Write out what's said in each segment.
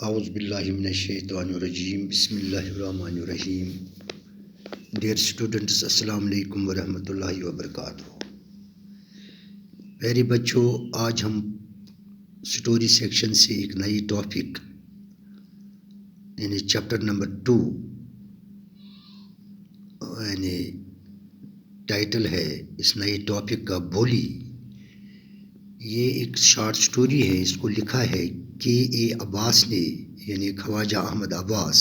اعوذ باللہ من الشیطان الرجیم بسم اللہ الرحمن الرحیم. ڈیئر اسٹوڈنٹس، السلام علیکم ورحمۃ اللہ وبرکاتہ. پیارے بچوں، آج ہم سٹوری سیکشن سے ایک نئی ٹاپک یعنی چیپٹر نمبر 2 یعنی ٹائٹل ہے اس نئی ٹاپک کا بولی. یہ ایک شارٹ سٹوری ہے. اس کو لکھا ہے کے عباس نے یعنی خواجہ احمد عباس.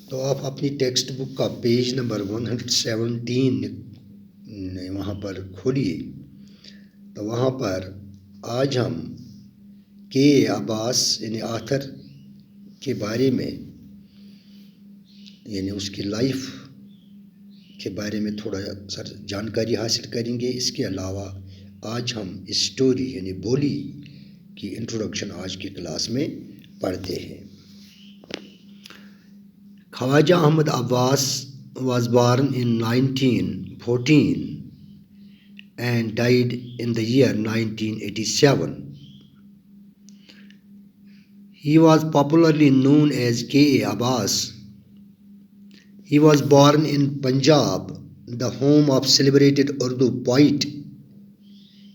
تو آپ اپنی ٹیکسٹ بک کا پیج نمبر 117 وہاں پر کھولیے. تو وہاں پر آج ہم کے عباس یعنی آتھر کے بارے میں یعنی اس کی لائف کے بارے میں تھوڑا سا جانکاری حاصل کریں گے. اس کے علاوہ آج ہم اس سٹوری یعنی بولی کی انٹروڈکشن آج کی کلاس میں پڑھتے ہیں. خواجہ احمد عباس was born in 1914 and died in the year 1987. He was popularly known as K.A. Abbas. He was born in Punjab, the home of celebrated Urdu poet.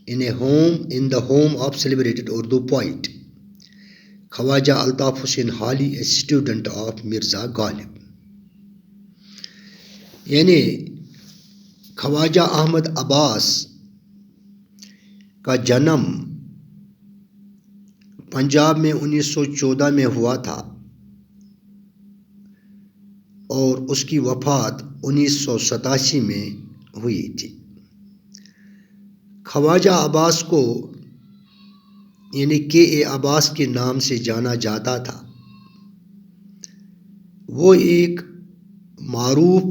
In the home of celebrated Urdu poet Khwaja Altaf Hussain Hali, a student of Mirza Ghalib. یعنی خواجہ احمد عباس کا جنم پنجاب میں 1914 میں ہوا تھا اور اس کی وفات 1987 میں ہوئی تھی. خواجہ عباس کو یعنی کے عباس کے نام سے جانا جاتا تھا. وہ ایک معروف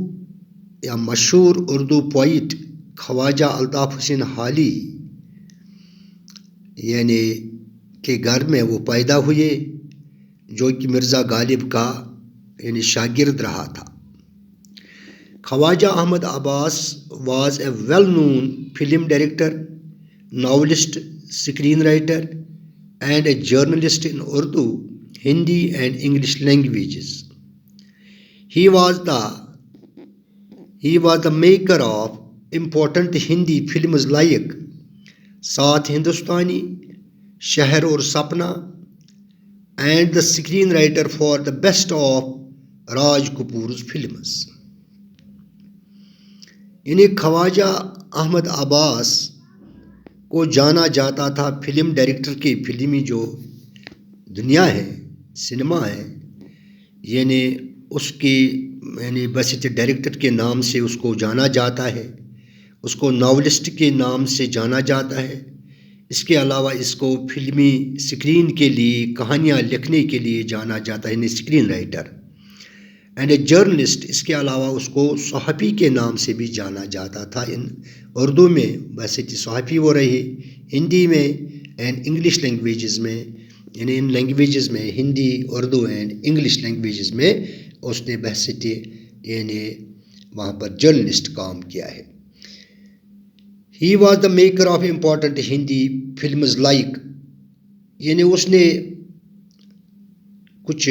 یا مشہور اردو پوئٹ خواجہ الطاف حسین حالی یعنی کے گھر میں وہ پیدا ہوئے، جو کہ مرزا غالب کا یعنی شاگرد رہا تھا. خواجہ احمد عباس was a well-known film director, novelist, screenwriter and a journalist in Urdu, Hindi and English languages. He was the maker of important Hindi films like Saath Hindustani, Sheher aur Sapna and the screenwriter for the best of Raj Kapoor's films. انہیں خواجہ احمد عباس کو جانا جاتا تھا film director کی. فلمی جو دنیا ہے، سنیما ہے، یعنی اس کی یعنی بس ڈائریکٹر کے نام سے اس کو جانا جاتا ہے. اس کو ناولسٹ کے نام سے جانا جاتا ہے. اس کے علاوہ اس کو فلمی اسکرین کے لیے کہانیاں لکھنے کے لیے جانا جاتا ہے یعنی screen writer. And a journalist, اس کے علاوہ اس کو صحافی کے نام سے بھی جانا جاتا تھا. ان اردو میں ویسے صحافی وہ رہے، ہندی میں اینڈ انگلش لینگویجز میں یعنی ان لینگویجز میں Hindi, Urdu and English languages میں اس نے بحثیت یعنی وہاں پر جرنلسٹ کام کیا ہے. He was the maker of important Hindi films like یعنی اس نے کچھ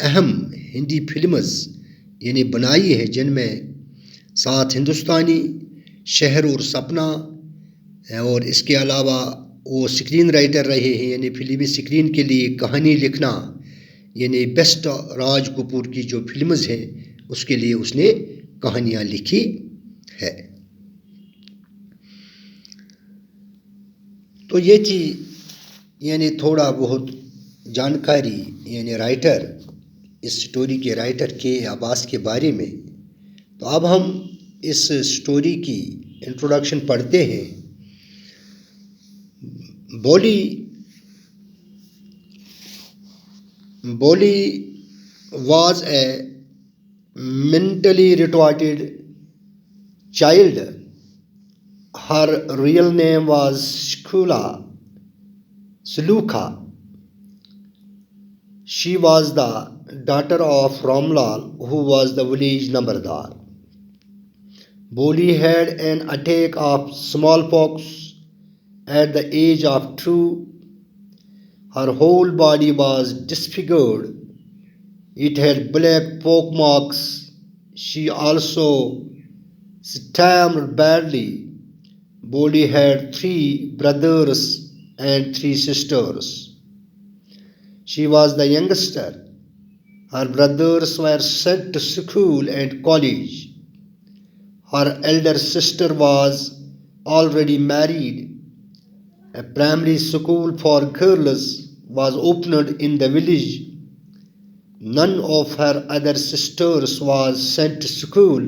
اہم ہندی فلمز یعنی بنائی ہے، جن میں ساتھ ہندوستانی، شہر اور سپنا، اور اس کے علاوہ وہ اسکرین رائٹر رہے ہیں یعنی فلمی اسکرین کے لیے کہانی لکھنا یعنی بیسٹ راج کپور کی جو فلمز ہیں اس کے لیے اس نے کہانیاں لکھی ہے. تو یہ تھی یعنی تھوڑا بہت جانکاری یعنی رائٹر، اس سٹوری کے رائٹر کے عباس کے بارے میں. تو اب ہم اس سٹوری کی انٹروڈکشن پڑھتے ہیں. بولی was a mentally retarded child. Her real name was Sulukha. She was the daughter of Ramlal, who was the village nambardar. Boli had an attack of smallpox at the age of 2. Her whole body was disfigured. It had black pockmarks. She also stammered badly. Boli had 3 brothers and 3 sisters. She was the youngster. Her brothers were sent to school and college. Her elder sister was already married. A primary school for girls was opened in the village. None of her other sisters was sent to school.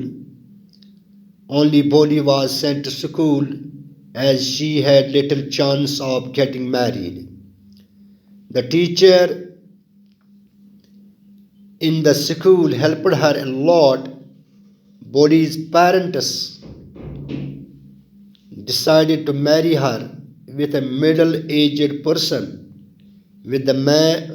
Only Boli was sent to school as she had little chance of getting married. The teacher in the school helped her a lot. Boli's parents decided to marry her with a middle-aged person. With the man,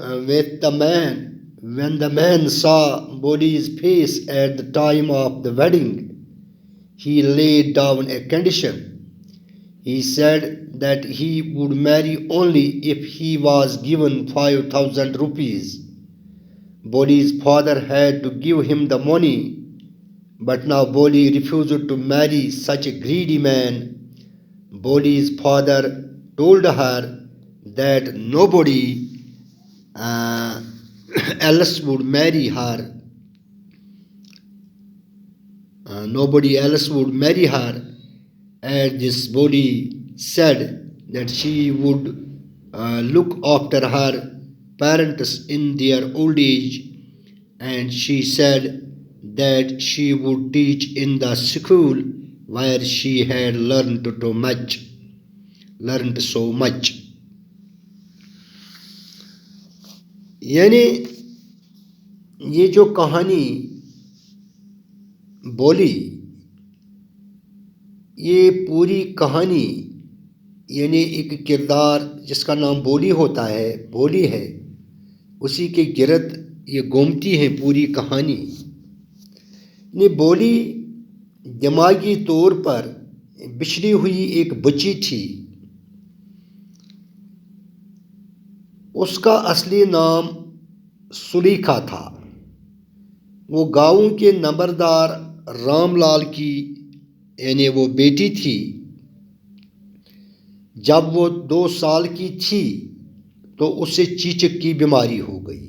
when the man saw Boli's face at the time of the wedding, he laid down a condition. He said that he would marry only if he was given 5,000 rupees. Boli's father had to give him the money, but now Boli refused to marry such a greedy man. Boli's father told her that nobody else would marry her. Nobody else would marry her. As this Boli said that she would look after her parents in their old age, and she said that she would teach in the school where she had learned so much. یعنی یہ جو کہانی بولی، یہ پوری کہانی یعنی ایک کردار جس کا نام بولی ہوتا ہے، بولی ہے، اسی کے گرد یہ گھومتی ہے پوری کہانی. یعنی بولی دماغی طور پر بچھڑی ہوئی ایک بچی تھی. اس کا اصلی نام سلیکھا تھا. وہ گاؤں کے نمبردار رام لال کی یعنی وہ بیٹی تھی. جب وہ 2 سال کی تھی تو اسے چیچک کی بیماری ہو گئی.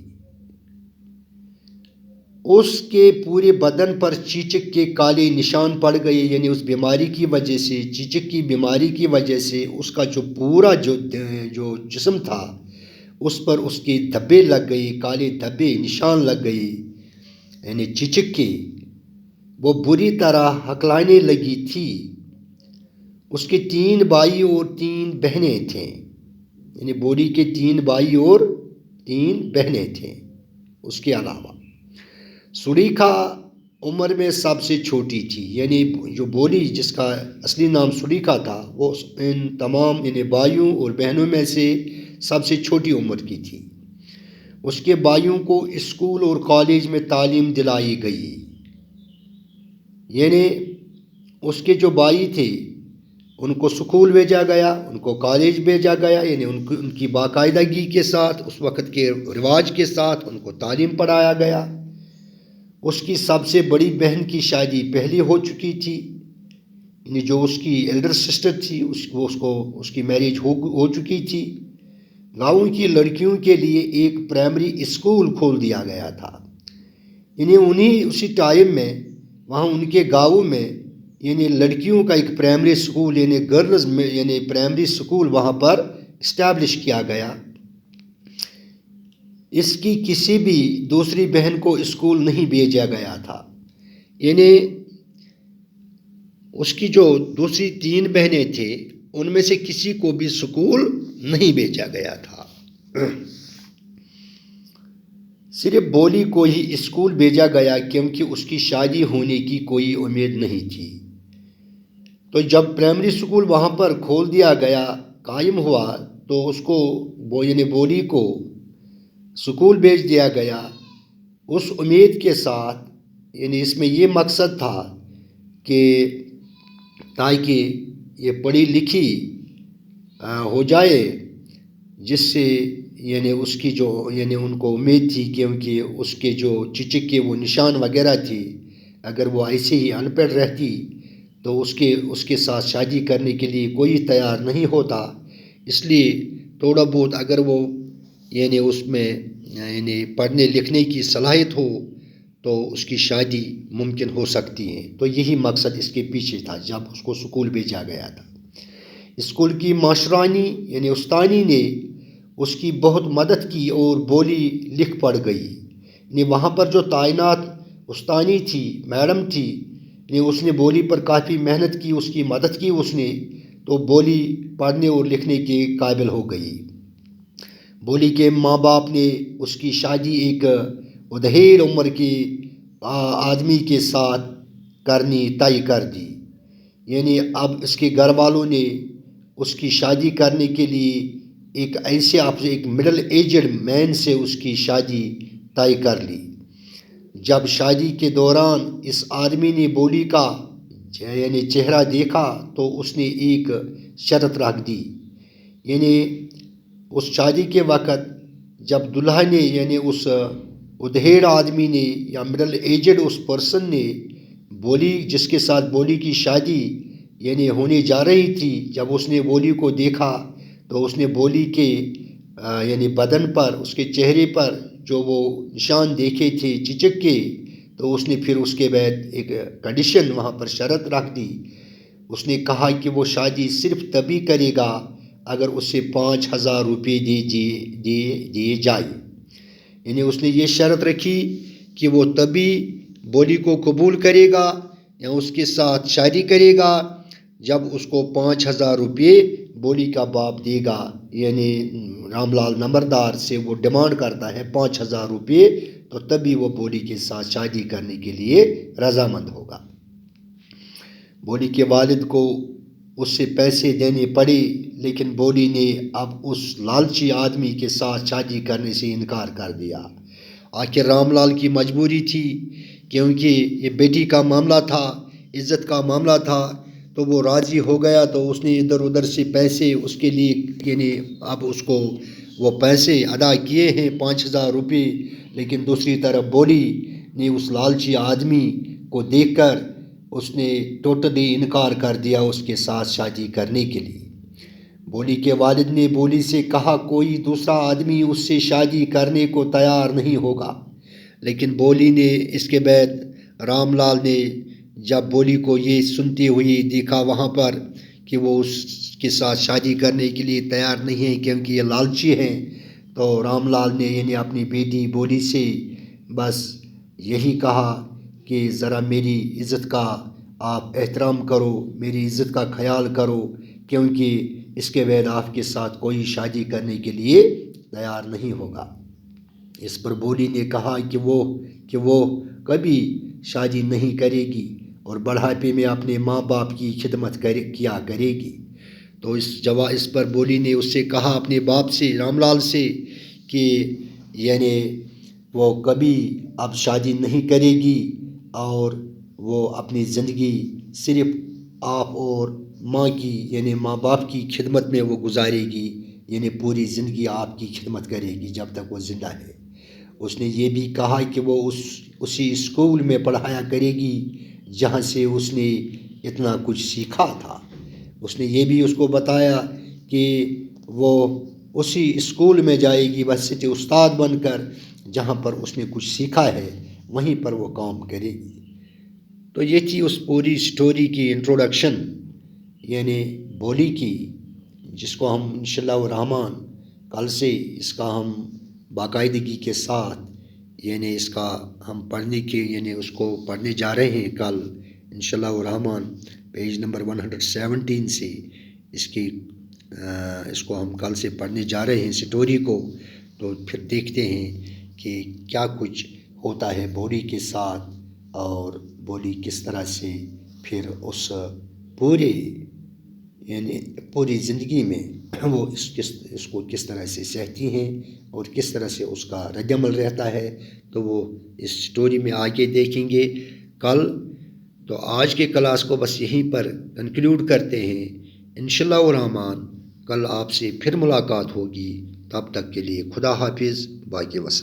اس کے پورے بدن پر چیچک کے کالے نشان پڑ گئے. یعنی اس بیماری کی وجہ سے، چیچک کی بیماری کی وجہ سے اس کا جو پورا جو جسم تھا اس پر اس کے دھبے لگ گئے، کالے دھبے نشان لگ گئے یعنی چیچک کے. وہ بری طرح ہکلانے لگی تھی. اس کے 3 بھائی اور 3 بہنیں تھیں. یعنی بولی کے 3 بھائی اور 3 بہنیں تھیں. اس کے علاوہ سلیکھا عمر میں سب سے چھوٹی تھی. یعنی جو بولی جس کا اصلی نام سلیکھا تھا وہ ان تمام یعنی بھائیوں اور بہنوں میں سے سب سے چھوٹی عمر کی تھی. اس کے بھائیوں کو اسکول اور کالج میں تعلیم دلائی گئی. یعنی اس کے جو بھائی تھے ان کو سکول بھیجا گیا، ان کو کالج بھیجا گیا. یعنی ان کی باقاعدگی کے ساتھ، اس وقت کے رواج کے ساتھ ان کو تعلیم پڑھایا گیا. اس کی سب سے بڑی بہن کی شادی پہلے ہو چکی تھی. یعنی جو اس کی ایلڈر سسٹر تھی اس کی میرج ہو چکی تھی. گاؤں کی لڑکیوں کے لیے ایک پرائمری اسکول کھول دیا گیا تھا. یعنی اسی ٹائم میں وہاں ان کے گاؤں میں یعنی لڑکیوں کا ایک پرائمری اسکول یعنی گرلز میں یعنی پرائمری اسکول وہاں پر اسٹیبلش کیا گیا. اس کی کسی بھی دوسری بہن کو اسکول نہیں بھیجا گیا تھا. یعنی اس کی جو دوسری 3 بہنیں تھیں ان میں سے کسی کو بھی اسکول نہیں بھیجا گیا تھا. صرف بولی کو ہی اسکول بھیجا گیا کیونکہ اس کی شادی ہونے کی کوئی امید نہیں تھی. تو جب پرائمری اسکول وہاں پر کھول دیا گیا، قائم ہوا، تو اس کو یعنی بولی کو اسکول بھیج دیا گیا اس امید کے ساتھ. یعنی اس میں یہ مقصد تھا کہ تاکہ یہ پڑھی لکھی ہو جائے. جس سے یعنی اس کی جو یعنی ان کو امید تھی کیونکہ اس کے جو چچک کے وہ نشان وغیرہ تھے، اگر وہ ایسے ہی ان پڑھ رہتی تو اس کے ساتھ شادی کرنے کے لیے کوئی تیار نہیں ہوتا، اس لیے تھوڑا بہت اگر وہ یعنی اس میں یعنی پڑھنے لکھنے کی صلاحیت ہو تو اس کی شادی ممکن ہو سکتی ہے۔ تو یہی مقصد اس کے پیچھے تھا جب اس کو اسکول بھیجا گیا تھا۔ اسکول کی ماشٹرانی یعنی استانی نے اس کی بہت مدد کی اور بولی لکھ پڑھ گئی، یعنی وہاں پر جو تعینات استانی تھی، میڈم تھی، یعنی اس نے بولی پر کافی محنت کی، اس کی مدد کی اس نے، تو بولی پڑھنے اور لکھنے کے قابل ہو گئی۔ بولی کے ماں باپ نے اس کی شادی ایک ادھیڑ عمر کے آدمی کے ساتھ کرنی طے کر دی، یعنی اب اس کے گھر والوں نے اس کی شادی کرنے کے لیے ایک مڈل ایجڈ مین سے اس کی شادی طے کر لی۔ جب شادی کے دوران اس آدمی نے بولی کا یعنی چہرہ دیکھا تو اس نے ایک شرط رکھ دی، یعنی اس شادی کے وقت جب دلہا نے یعنی اس ادھیڑ آدمی نے یا مڈل ایجڈ اس پرسن نے بولی جس کے ساتھ بولی کی شادی یعنی ہونے جا رہی تھی، جب اس نے بولی کو دیکھا تو اس نے بولی کے یعنی بدن پر، اس کے چہرے پر جو وہ نشان دیکھے تھے چچک کے، تو اس نے پھر اس کے بعد ایک کنڈیشن وہاں پر شرط رکھ دی۔ اس نے کہا کہ وہ شادی صرف تبھی کرے گا اگر اسے 5,000 روپے دیے جائے، یعنی اس نے یہ شرط رکھی کہ وہ تبھی بولی کو قبول کرے گا یا اس کے ساتھ شادی کرے گا جب اس کو 5,000 روپے بولی کا باپ دے گا، یعنی رام لال نمبردار سے وہ ڈیمانڈ کرتا ہے 5,000 روپے، تو تبھی وہ بولی کے ساتھ شادی کرنے کے لیے رضامند ہوگا۔ بولی کے والد کو اس سے پیسے دینے پڑے، لیکن بولی نے اب اس لالچی آدمی کے ساتھ شادی کرنے سے انکار کر دیا۔ آخر رام لال کی مجبوری تھی، کیونکہ یہ بیٹی کا معاملہ تھا، عزت کا معاملہ تھا، تو وہ راضی ہو گیا۔ تو اس نے ادھر ادھر سے پیسے اس کے لیے یعنی اب اس کو وہ پیسے ادا کیے ہیں 5,000 روپے، لیکن دوسری طرف بولی نے اس لالچی آدمی کو دیکھ کر اس نے ٹوٹلی انکار کر دیا اس کے ساتھ شادی کرنے کے لیے۔ بولی کے والد نے بولی سے کہا کوئی دوسرا آدمی اس سے شادی کرنے کو تیار نہیں ہوگا، لیکن بولی نے اس کے بعد رام لال نے جب بولی کو یہ سنتے ہوئے دیکھا وہاں پر کہ وہ اس کے ساتھ شادی کرنے کے لیے تیار نہیں ہیں کیونکہ یہ لالچی ہیں، تو رام لال نے یعنی اپنی بیٹی بولی سے بس یہی کہا کہ ذرا میری عزت کا آپ احترام کرو، میری عزت کا خیال کرو، کیونکہ اس کے بعد آپ کے ساتھ کوئی شادی کرنے کے لیے تیار نہیں ہوگا۔ اس پر بولی نے کہا کہ وہ کبھی شادی نہیں کرے گی اور بڑھاپے میں اپنے ماں باپ کی خدمت کیا کرے گی۔ تو اس پر بولی نے اس سے کہا اپنے باپ سے، رام لال سے، کہ یعنی وہ کبھی اب شادی نہیں کرے گی اور وہ اپنی زندگی صرف آپ اور ماں کی یعنی ماں باپ کی خدمت میں وہ گزارے گی، یعنی پوری زندگی آپ کی خدمت کرے گی جب تک وہ زندہ ہے۔ اس نے یہ بھی کہا کہ وہ اسی اسکول میں پڑھایا کرے گی جہاں سے اس نے اتنا کچھ سیکھا تھا۔ اس نے یہ بھی اس کو بتایا کہ وہ اسی اسکول میں جائے گی واسطے استاد بن کر، جہاں پر اس نے کچھ سیکھا ہے وہیں پر وہ کام کرے گی۔ تو یہ تھی اس پوری سٹوری کی انٹروڈکشن، یعنی بولی کی، جس کو ہم انشاءاللہ الرحمن کل سے اس کا ہم باقاعدگی کے ساتھ یعنی اس کا ہم یعنی اس کو پڑھنے جا رہے ہیں کل انشاءاللہ الرحمن پیج نمبر 117 سے اس کو ہم کل سے پڑھنے جا رہے ہیں سٹوری کو۔ تو پھر دیکھتے ہیں کہ کیا کچھ ہوتا ہے بولی کے ساتھ اور بولی کس طرح سے پھر اس پوری زندگی میں وہ اس کو کس طرح سے سہتی ہیں اور کس طرح سے اس کا رد عمل رہتا ہے، تو وہ اس سٹوری میں آگے دیکھیں گے کل۔ تو آج کے کلاس کو بس یہیں پر کنکلیوڈ کرتے ہیں۔ انشاءاللہ الرحمن کل آپ سے پھر ملاقات ہوگی۔ تب تک کے لیے خدا حافظ، باقی وسلام۔